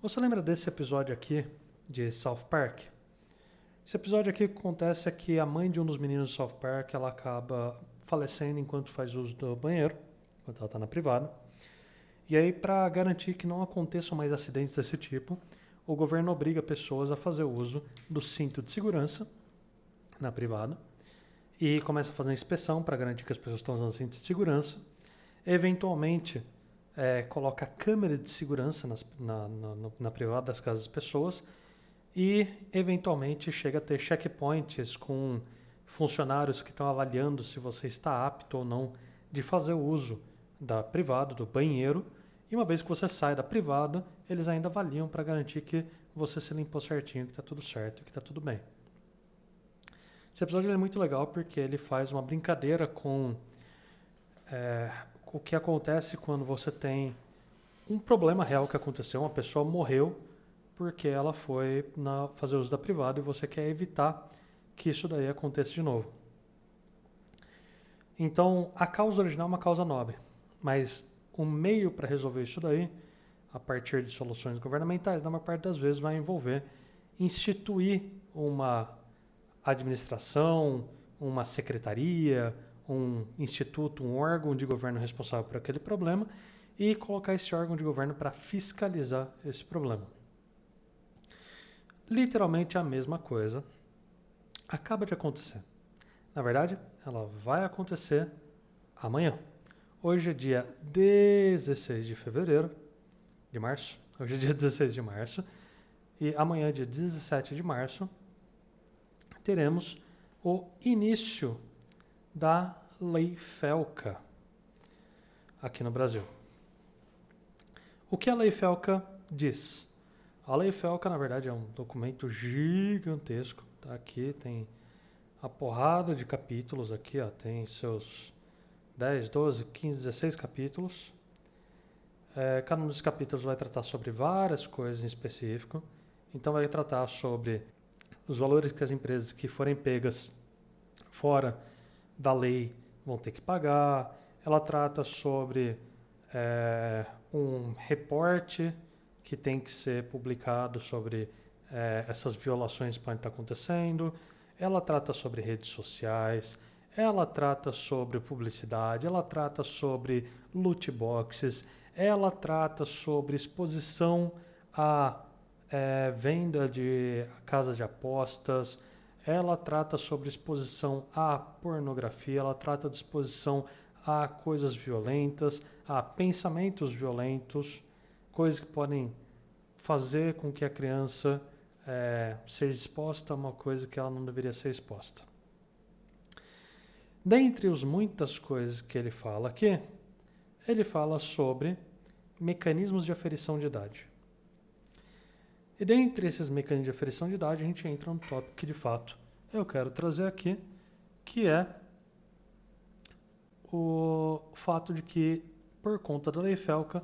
Você lembra desse episódio aqui de South Park? Esse episódio aqui, o que acontece é que a mãe de um dos meninos de South Park, ela acaba falecendo enquanto faz uso do banheiro, enquanto ela está na privada. E aí, para garantir que não aconteçam mais acidentes desse tipo, o governo obriga pessoas a fazer uso do cinto de segurança na privada e começa a fazer uma inspeção para garantir que as pessoas estão usando cinto de segurança. Eventualmente, coloca câmera de segurança na privada das casas das pessoas e, eventualmente, chega a ter checkpoints com funcionários que estão avaliando se você está apto ou não de fazer uso da privada, do banheiro. E uma vez que você sai da privada, eles ainda avaliam para garantir que você se limpou certinho, que está tudo certo, que está tudo bem. Esse episódio é muito legal porque ele faz uma brincadeira com o que acontece quando você tem um problema real que aconteceu, uma pessoa morreu porque ela foi fazer uso da privada e você quer evitar que isso daí aconteça de novo. Então, a causa original é uma causa nobre, mas o meio para resolver isso daí, a partir de soluções governamentais, na maior parte das vezes vai envolver instituir uma administração, uma secretaria, um instituto, um órgão de governo responsável por aquele problema e colocar esse órgão de governo para fiscalizar esse problema. Literalmente a mesma coisa acaba de acontecer. Na verdade, ela vai acontecer amanhã. Hoje é dia 16 de fevereiro, de março. Hoje é dia 16 de março. E amanhã, dia 17 de março, teremos o início da Lei Felca aqui no Brasil. O que a Lei Felca diz? A Lei Felca, na verdade, é um documento gigantesco. Tá? Aqui tem a porrada de capítulos, aqui, ó, tem seus 10, 12, 15, 16 capítulos. Cada um dos capítulos vai tratar sobre várias coisas em específico. Então vai tratar sobre os valores que as empresas que forem pegas fora da lei vão ter que pagar. Ela trata sobre um reporte que tem que ser publicado sobre essas violações que podem estar acontecendo. Ela trata sobre redes sociais, ela trata sobre publicidade, ela trata sobre loot boxes, ela trata sobre exposição a venda de casas de apostas, ela trata sobre exposição à pornografia, ela trata de exposição a coisas violentas, a pensamentos violentos, coisas que podem fazer com que a criança seja exposta a uma coisa que ela não deveria ser exposta. Dentre as muitas coisas que ele fala aqui, ele fala sobre mecanismos de aferição de idade. E dentre esses mecanismos de aferição de idade, a gente entra no tópico que de fato eu quero trazer aqui, que é o fato de que, por conta da Lei Felca,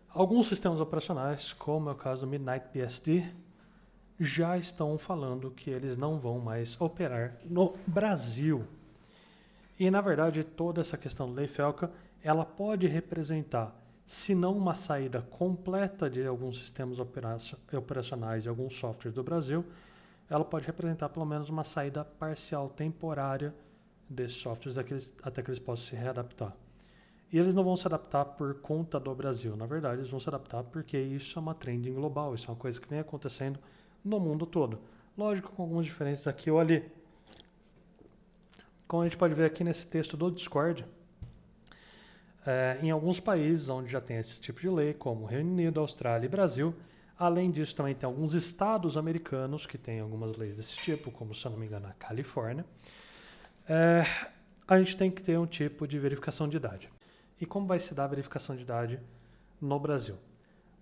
alguns sistemas operacionais, como é o caso do Midnight BSD, já estão falando que eles não vão mais operar no Brasil. E, na verdade, toda essa questão da Lei Felca, ela pode representar, se não uma saída completa de alguns sistemas operacionais e alguns softwares do Brasil, ela pode representar pelo menos uma saída parcial, temporária desses softwares até que eles possam se readaptar. E eles não vão se adaptar por conta do Brasil. Na verdade, eles vão se adaptar porque isso é uma trending global, isso é uma coisa que vem acontecendo no mundo todo. Lógico, com algumas diferenças aqui ou ali. Como a gente pode ver aqui nesse texto do Discord, em alguns países onde já tem esse tipo de lei, como Reino Unido, Austrália e Brasil, além disso também tem alguns estados americanos que têm algumas leis desse tipo, como, se eu não me engano, a Califórnia, a gente tem que ter um tipo de verificação de idade. E como vai se dar a verificação de idade no Brasil?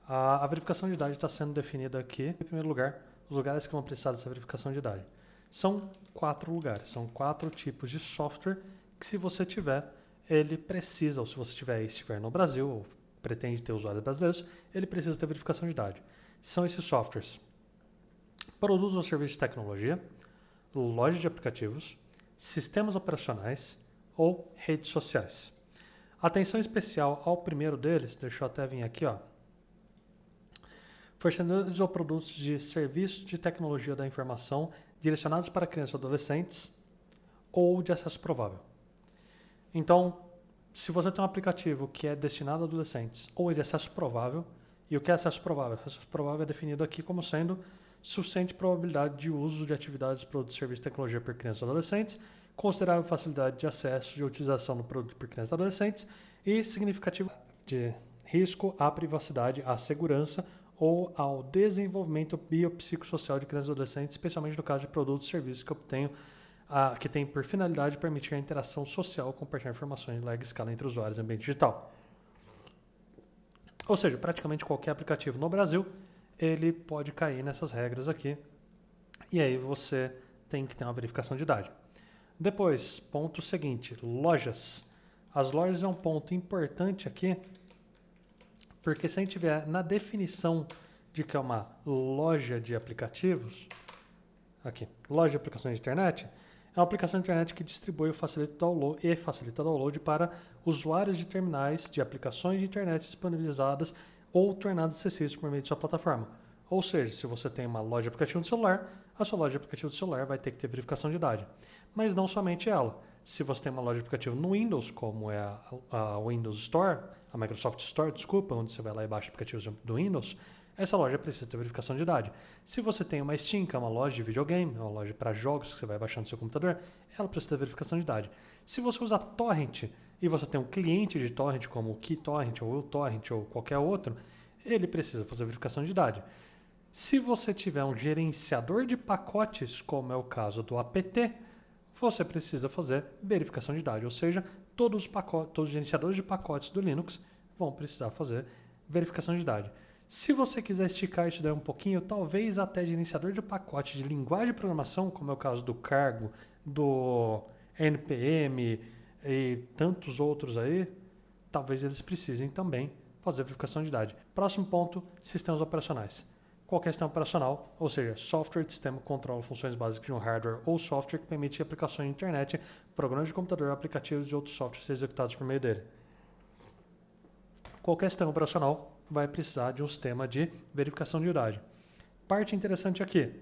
A verificação de idade está sendo definida aqui, em primeiro lugar, os lugares que vão precisar dessa verificação de idade. São 4 lugares, são 4 tipos de software que, se você tiver, ele precisa, ou se você tiver e estiver no Brasil, ou pretende ter usuários brasileiros, ele precisa ter verificação de idade. São esses softwares: produtos ou serviços de tecnologia, loja de aplicativos, sistemas operacionais ou redes sociais. Atenção especial ao primeiro deles, deixa eu até vir aqui, ó. fornecedores ou produtos de serviços de tecnologia da informação direcionados para crianças ou adolescentes ou de acesso provável. Então, se você tem um aplicativo que é destinado a adolescentes ou é de acesso provável, e o que é acesso provável? Acesso provável é definido aqui como sendo suficiente probabilidade de uso de atividades, produtos e serviços de tecnologia por crianças e adolescentes, considerável facilidade de acesso e utilização do produto por crianças e adolescentes e significativo de risco à privacidade, à segurança ou ao desenvolvimento biopsicossocial de crianças e adolescentes, especialmente no caso de produtos e serviços que têm por finalidade permitir a interação social, compartilhar informações em larga escala entre usuários em ambiente digital. Ou seja, praticamente qualquer aplicativo no Brasil, ele pode cair nessas regras aqui. E aí você tem que ter uma verificação de idade. Depois, ponto seguinte, lojas. As lojas é um ponto importante aqui, porque se a gente tiver na definição de que é uma loja de aplicativos, aqui, loja de aplicações de internet, é uma aplicação de internet que distribui e facilita download para usuários de terminais de aplicações de internet disponibilizadas ou tornadas acessíveis por meio de sua plataforma. Ou seja, se você tem uma loja de aplicativo de celular, a sua loja de aplicativo de celular vai ter que ter verificação de idade. Mas não somente ela. Se você tem uma loja de aplicativo no Windows, como é a Windows Store, a Microsoft Store, desculpa, onde você vai lá e baixa aplicativos do Windows, essa loja precisa ter verificação de idade. Se você tem uma Steam, que é uma loja de videogame, uma loja para jogos que você vai baixar no seu computador, ela precisa ter verificação de idade. Se você usa torrent e você tem um cliente de torrent, como o KeyTorrent ou o uTorrent ou qualquer outro, ele precisa fazer verificação de idade. Se você tiver um gerenciador de pacotes, como é o caso do apt, você precisa fazer verificação de idade, ou seja, todos os gerenciadores de pacotes do Linux vão precisar fazer verificação de idade. Se você quiser esticar isso daí um pouquinho, talvez até gerenciador de pacote de linguagem de programação, como é o caso do Cargo, do NPM e tantos outros aí, talvez eles precisem também fazer verificação de idade. Próximo ponto, sistemas operacionais. Qualquer sistema operacional, ou seja, software de sistema que controla funções básicas de um hardware ou software que permite aplicações de internet, programas de computador, aplicativos e outros softwares serem executados por meio dele. Qualquer sistema operacional vai precisar de um sistema de verificação de idade. Parte interessante aqui,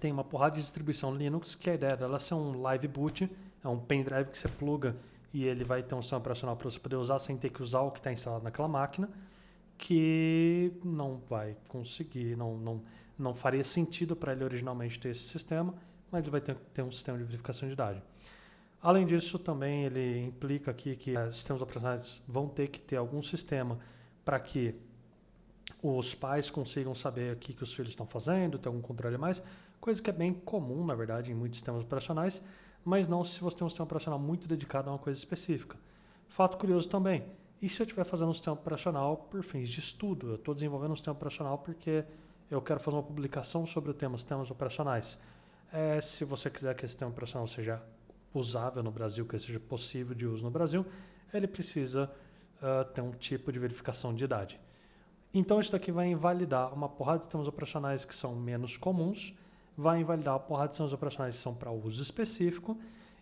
tem uma porrada de distribuição Linux, que a ideia dela é ser um live boot, é um pendrive que você pluga e ele vai ter um sistema operacional para você poder usar sem ter que usar o que está instalado naquela máquina, que não vai conseguir, não faria sentido para ele originalmente ter esse sistema, mas ele vai ter um sistema de verificação de idade. Além disso, também ele implica aqui que sistemas operacionais vão ter que ter algum sistema para que os pais consigam saber o que os filhos estão fazendo, ter algum controle a mais, coisa que é bem comum, na verdade, em muitos sistemas operacionais, mas não se você tem um sistema operacional muito dedicado a uma coisa específica. Fato curioso também, e se eu estiver fazendo um sistema operacional por fins de estudo? Eu estou desenvolvendo um sistema operacional porque eu quero fazer uma publicação sobre o tema sistemas operacionais. Se você quiser que esse sistema operacional seja usável no Brasil, que seja possível de uso no Brasil, ele precisa ter um tipo de verificação de idade. Então isso daqui vai invalidar uma porrada de sistemas operacionais que são menos comuns, vai invalidar uma porrada de sistemas operacionais que são para uso específico,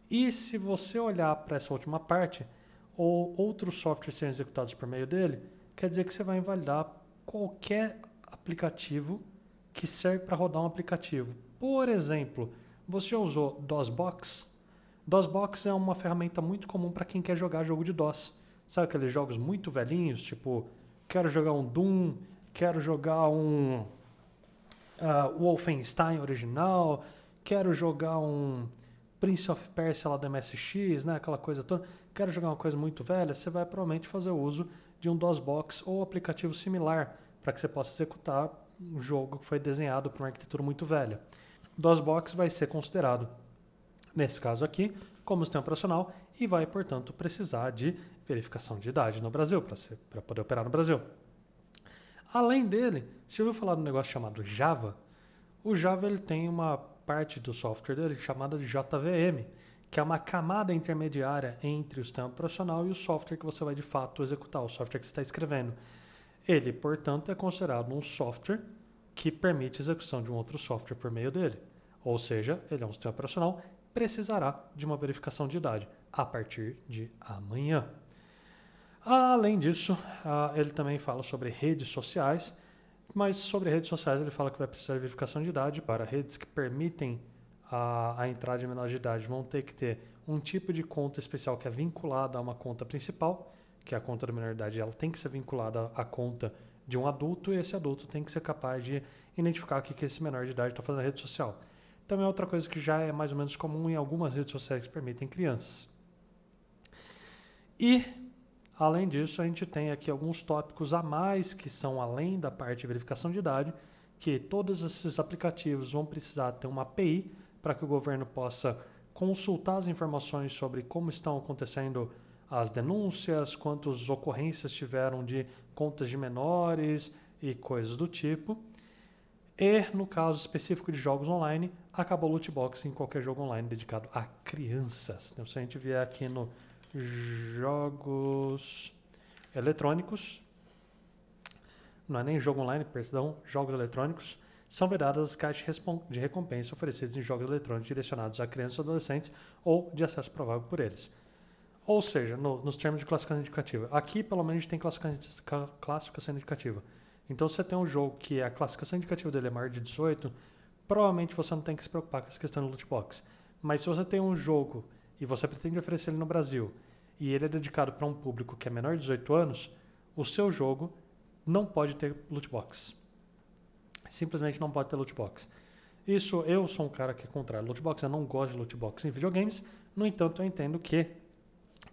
e se você olhar para essa última parte, ou outros softwares serem executados por meio dele, quer dizer que você vai invalidar qualquer aplicativo que serve para rodar um aplicativo. Por exemplo, você já usou DOSBox? DOSBox é uma ferramenta muito comum para quem quer jogar jogo de DOS. Sabe aqueles jogos muito velhinhos, tipo, quero jogar um Doom, quero jogar um Wolfenstein original, quero jogar um Prince of Persia lá do MSX, né, aquela coisa toda, quero jogar uma coisa muito velha, você vai provavelmente fazer uso de um DOSBox ou aplicativo similar para que você possa executar um jogo que foi desenhado para uma arquitetura muito velha. DOSBox vai ser considerado, nesse caso aqui, como sistema operacional e vai, portanto, precisar de verificação de idade no Brasil, para poder operar no Brasil. Além dele, você já ouviu falar de um negócio chamado Java? O Java ele tem uma parte do software dele chamada de JVM, que é uma camada intermediária entre o sistema operacional e o software que você vai de fato executar, o software que você está escrevendo. Ele, portanto, é considerado um software que permite a execução de um outro software por meio dele. Ou seja, ele é um sistema operacional, precisará de uma verificação de idade a partir de amanhã. Além disso, ele também fala sobre redes sociais, Mas sobre redes sociais ele fala que vai precisar de verificação de idade. Para redes que permitem a entrada de menores de idade, vão ter que ter um tipo de conta especial que é vinculada a uma conta principal, que é a conta da menor de idade, ela tem que ser vinculada à conta de um adulto, e esse adulto tem que ser capaz de identificar o que esse menor de idade está fazendo na rede social. Também é outra coisa que já é mais ou menos comum em algumas redes sociais que permitem crianças. E, além disso, a gente tem aqui alguns tópicos a mais que são além da parte de verificação de idade, que todos esses aplicativos vão precisar ter uma API para que o governo possa consultar as informações sobre como estão acontecendo as denúncias, quantas ocorrências tiveram de contas de menores e coisas do tipo. E, no caso específico de jogos online, acabou o loot box em qualquer jogo online dedicado a crianças. Então, se a gente vier aqui no jogos eletrônicos, não é nem jogo online, perdão, jogos eletrônicos, são vedadas as caixas de recompensa oferecidas em jogos eletrônicos direcionados a crianças ou adolescentes ou de acesso provável por eles. Ou seja, nos termos de classificação indicativa. Aqui, pelo menos, a gente tem classificação indicativa. Então, se você tem um jogo que a classificação indicativa dele é maior de 18, provavelmente você não tem que se preocupar com essa questão do loot box. Mas se você tem um jogo e você pretende oferecer ele no Brasil e ele é dedicado para um público que é menor de 18 anos, o seu jogo não pode ter loot box. Simplesmente não pode ter loot box. Isso, eu sou um cara que é contrário a loot box, eu não gosto de loot box em videogames. No entanto, eu entendo que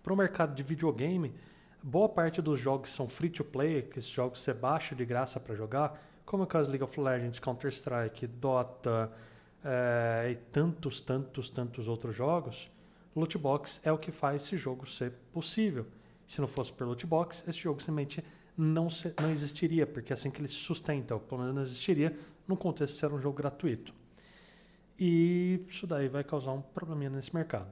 para o mercado de videogame, boa parte dos jogos são free to play, que esses jogos você baixa de graça para jogar, como é o caso de League of Legends, Counter-Strike, Dota e tantos outros jogos. Loot box é o que faz esse jogo ser possível. Se não fosse por loot box, esse jogo simplesmente não existiria, porque é assim que ele se sustenta, ou pelo menos não existiria no contexto de ser um jogo gratuito. E isso daí vai causar um probleminha nesse mercado.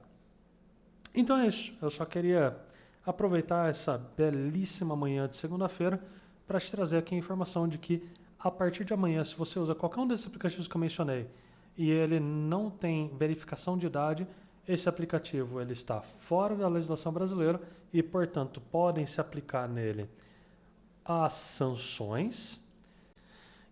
Então é isso, eu só queria aproveitar essa belíssima manhã de segunda-feira para te trazer aqui a informação de que a partir de amanhã, se você usa qualquer um desses aplicativos que eu mencionei e ele não tem verificação de idade, esse aplicativo ele está fora da legislação brasileira e, portanto, podem se aplicar nele as sanções.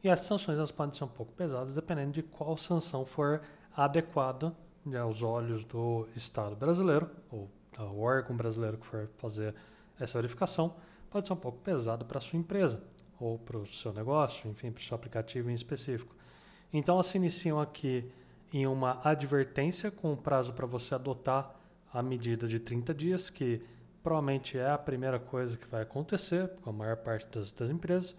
E as sanções elas podem ser um pouco pesadas, dependendo de qual sanção for adequada aos olhos do Estado brasileiro, ou do órgão brasileiro que for fazer essa verificação. Pode ser um pouco pesado para a sua empresa, ou para o seu negócio, enfim, para o seu aplicativo em específico. Então, elas se iniciam aqui em uma advertência com um prazo para você adotar a medida de 30 dias, que provavelmente é a primeira coisa que vai acontecer com a maior parte das empresas.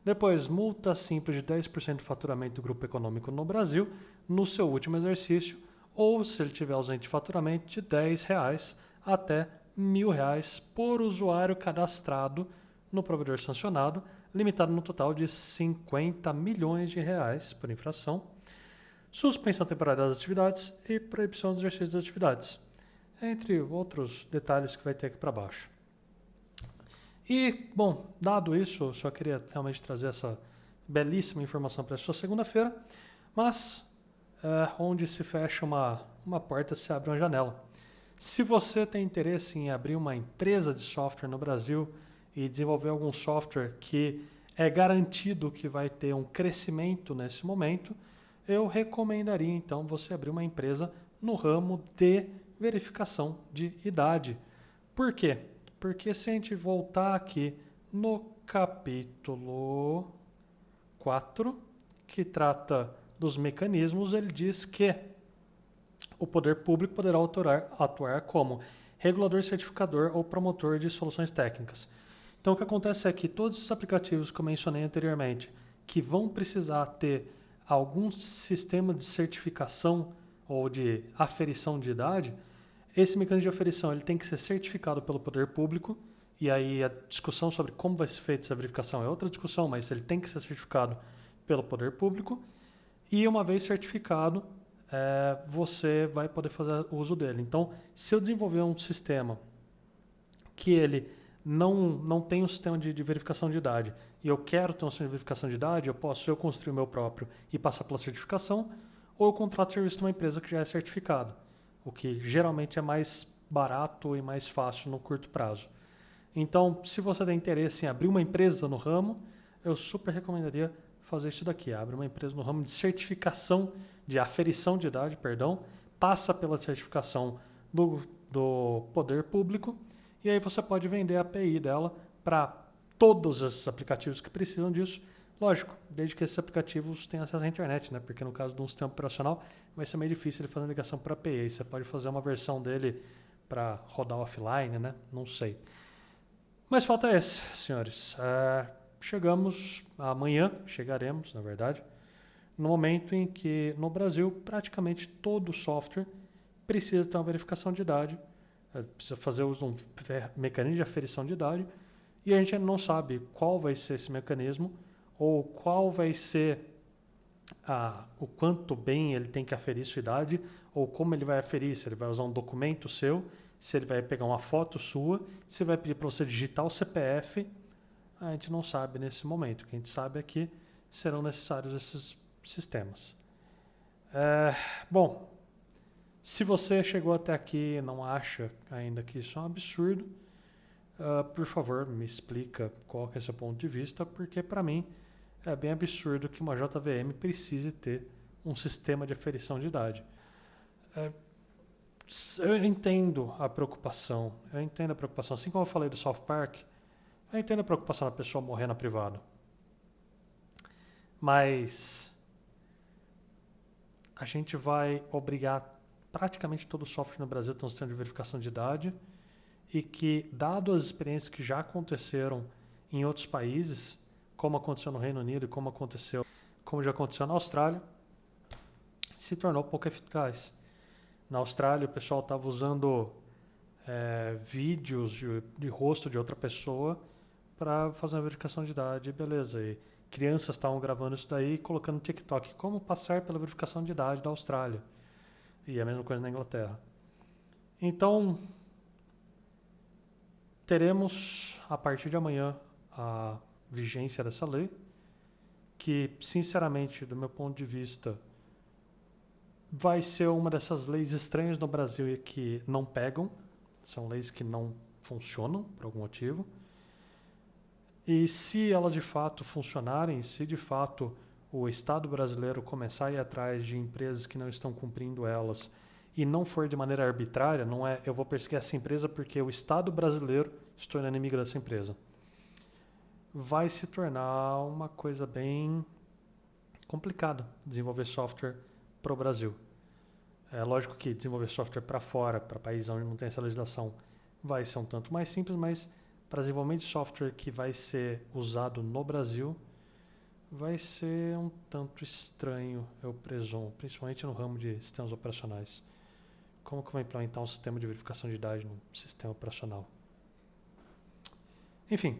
Depois, multa simples de 10% do faturamento do grupo econômico no Brasil no seu último exercício, ou se ele tiver ausente de faturamento, de R$10 até R$1.000 por usuário cadastrado no provedor sancionado, limitado no total de R$50 milhões por infração, suspensão temporária das atividades e proibição do exercício das atividades, entre outros detalhes que vai ter aqui para baixo. E, bom, dado isso, eu só queria realmente trazer essa belíssima informação para a sua segunda-feira, mas onde se fecha uma porta, se abre uma janela. Se você tem interesse em abrir uma empresa de software no Brasil e desenvolver algum software que é garantido que vai ter um crescimento nesse momento, eu recomendaria então você abrir uma empresa no ramo de verificação de idade. Por quê? Porque se a gente voltar aqui no capítulo 4, que trata dos mecanismos, ele diz que o poder público poderá atuar como regulador, certificador ou promotor de soluções técnicas. Então o que acontece é que todos esses aplicativos que eu mencionei anteriormente, que vão precisar ter algum sistema de certificação ou de aferição de idade, esse mecanismo de aferição ele tem que ser certificado pelo poder público, e aí a discussão sobre como vai ser feita essa verificação é outra discussão, mas ele tem que ser certificado pelo poder público, e uma vez certificado, você vai poder fazer uso dele. Então, se eu desenvolver um sistema que ele não tem um sistema de verificação de idade, e eu quero ter um sistema de verificação de idade, eu posso construir o meu próprio e passar pela certificação, ou eu contrato serviço de uma empresa que já é certificado, o que geralmente é mais barato e mais fácil no curto prazo. Então, se você tem interesse em abrir uma empresa no ramo, eu super recomendaria fazer isso daqui. Abre uma empresa no ramo de certificação, de aferição de idade, perdão, passa pela certificação do poder público e aí você pode vender a API dela para todos esses aplicativos que precisam disso. Lógico, desde que esses aplicativos tenham acesso à internet, né? Porque no caso de um sistema operacional vai ser meio difícil ele fazer uma ligação para API. Você pode fazer uma versão dele para rodar offline, né? Não sei. Mas falta esse, senhores. Chegaremos, na verdade, no momento em que no Brasil praticamente todo software precisa ter uma verificação de idade, precisa fazer uso de um mecanismo de aferição de idade, e a gente ainda não sabe qual vai ser esse mecanismo ou qual vai ser o quanto bem ele tem que aferir sua idade ou como ele vai aferir, se ele vai usar um documento seu, se ele vai pegar uma foto sua, se vai pedir para você digitar o CPF, a gente não sabe nesse momento. O que a gente sabe é que serão necessários esses sistemas. Bom, se você chegou até aqui e não acha ainda que isso é um absurdo, por favor, me explica qual que é o seu ponto de vista, porque para mim é bem absurdo que uma JVM precise ter um sistema de aferição de idade. Eu entendo a preocupação, assim como eu falei do South Park, eu entendo a preocupação da pessoa morrer na privada. Mas a gente vai obrigar praticamente todo o software no Brasil a ter um sistema de verificação de idade e que, dado as experiências que já aconteceram em outros países, como aconteceu no Reino Unido e como já aconteceu na Austrália, se tornou pouco eficaz. Na Austrália, o pessoal estava usando vídeos de rosto de outra pessoa para fazer uma verificação de idade, beleza. E crianças estavam gravando isso daí e colocando no TikTok. Como passar pela verificação de idade da Austrália. E a mesma coisa na Inglaterra. Então, teremos a partir de amanhã a vigência dessa lei, que, sinceramente, do meu ponto de vista, vai ser uma dessas leis estranhas no Brasil e que não pegam. São leis que não funcionam por algum motivo. E se elas de fato funcionarem, se de fato o Estado brasileiro começar a ir atrás de empresas que não estão cumprindo elas e não for de maneira arbitrária, não é eu vou perseguir essa empresa porque o Estado brasileiro se torna inimigo dessa empresa, vai se tornar uma coisa bem complicada desenvolver software para o Brasil. É lógico que desenvolver software para fora, para países onde não tem essa legislação, vai ser um tanto mais simples, mas para desenvolvimento de software que vai ser usado no Brasil, vai ser um tanto estranho, eu presumo, principalmente no ramo de sistemas operacionais. Como que eu vou implementar um sistema de verificação de idade num sistema operacional? Enfim,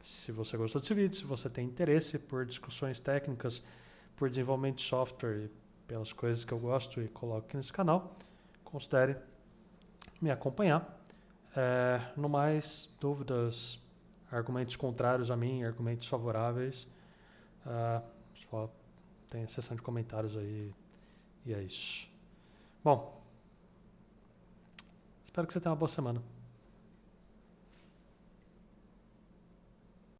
se você gostou desse vídeo, se você tem interesse por discussões técnicas, por desenvolvimento de software e pelas coisas que eu gosto e coloco aqui nesse canal, considere me acompanhar. No mais, dúvidas, argumentos contrários a mim, argumentos favoráveis, só tem a seção de comentários aí e é isso. Bom, espero que você tenha uma boa semana.